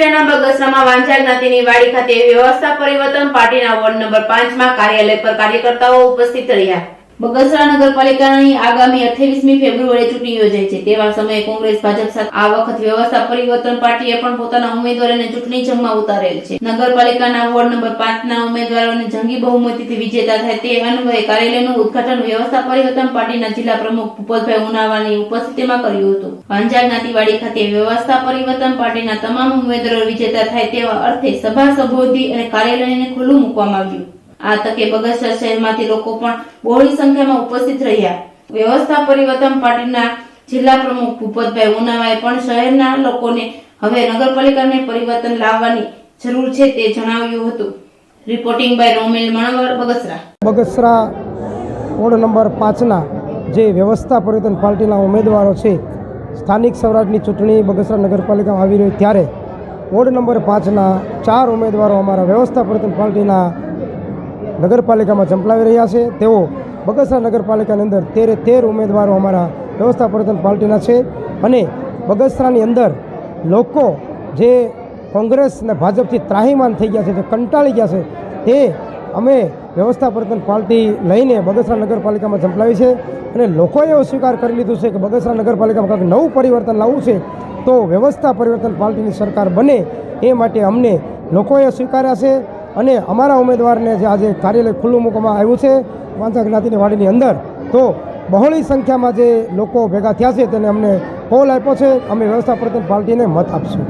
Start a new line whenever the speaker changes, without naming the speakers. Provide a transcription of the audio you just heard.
જિલ્લાના બગસરામાં વાંઝા જ્ઞાતિની વાડી ખાતે વ્યવસ્થા પરિવર્તન પાર્ટીના વોર્ડ નંબર 5 માં કાર્યાલય પર કાર્યકર્તાઓ ઉપસ્થિત રહ્યા। બગસરા નગરપાલિકાની આગામી 28મી ફેબ્રુઆરીએ ચૂંટણી યોજાય છે। તેવા સમયે કોંગ્રેસ ભાજપ સાથે આ વખત વ્યવસ્થા પરિવર્તન પાર્ટીએ પણ પોતાના ઉમેદવારોને ચૂંટણી જંગમાં ઉતારેલ છે। નગરપાલિકાના વોર્ડ નંબર 5 ના ઉમેદવારોને જંગી બહુમતીથી વિજેતા થાય તે અન્વયે કાર્યાલયનું ઉદ્ઘાટન વ્યવસ્થા પરિવર્તન પાર્ટીના જિલ્લા પ્રમુખ ભૂપતભાઈ ઉનાવાની ઉપસ્થિતિમાં કર્યું હતું। વાંઝા જ્ઞાતિવાડી ખાતે વ્યવસ્થા પરિવર્તન પાર્ટીના તમામ ઉમેદવારો વિજેતા થાય તેવા અર્થે સભા સંબોધી અને કાર્યાલયને ખુલ્લું મૂકવામાં આવ્યું। આ તકે બગસરા શહેરમાંથી લોકો પણ બહોળી સંખ્યામાં ઉપસ્થિત રહ્યા। વ્યવસ્થા પરિવર્તન પાર્ટીના જિલ્લા પ્રમુખ ભૂપતભાઈ ઉનાવાએ પણ શહેરના લોકોને હવે નગરપાલિકાને પરિવર્તન લાવવાની જરૂર છે તે જણાવ્યું હતું। Reporting by Romel Manvar, Bagasara.
Bagasara ward number 5ના જે વ્યવસ્થા પરિવર્તન પાર્ટીના ઉમેદવારો છે, સ્થાનિક સ્વરાજની ચૂંટણી બગસરા નગરપાલિકામાં આવી રહી ત્યારે વોર્ડ નંબર 5ના 4 ઉમેદવારો અમારા વ્યવસ્થા પરિવર્તન પાર્ટીના નગરપાલિકામાં ઝંપલાવી રહ્યા છે। તેઓ બગસરા નગરપાલિકાની અંદર 13 ઉમેદવારો અમારા વ્યવસ્થા પરિવર્તન પાર્ટીના છે અને બગસરાની અંદર લોકો જે કોંગ્રેસ અને ભાજપથી ત્રાહીમાન થઈ ગયા છે, જે કંટાળી ગયા છે, તે અમે વ્યવસ્થા પરિવર્તન પાર્ટી લઈને બગસરા નગરપાલિકામાં ઝંપલાવી છે અને લોકોએ એવો સ્વીકાર કરી લીધું છે કે બગસરા નગરપાલિકામાં કંઈક નવું પરિવર્તન લાવવું છે તો વ્યવસ્થા પરિવર્તન પાર્ટીની સરકાર બને એ માટે અમને લોકોએ સ્વીકાર્યા છે અને અમારા ઉમેદવારને જે આજે કાર્યાલય ખુલ્લું મૂકવામાં આવ્યું છે વાંઝા જ્ઞાતિની વાડીની અંદર, તો બહોળી સંખ્યામાં જે લોકો ભેગા થયા છે તેને અમને કોલ આપ્યો છે। અમે વ્યવસ્થા પરિવર્તન પાર્ટીને મત આપશું।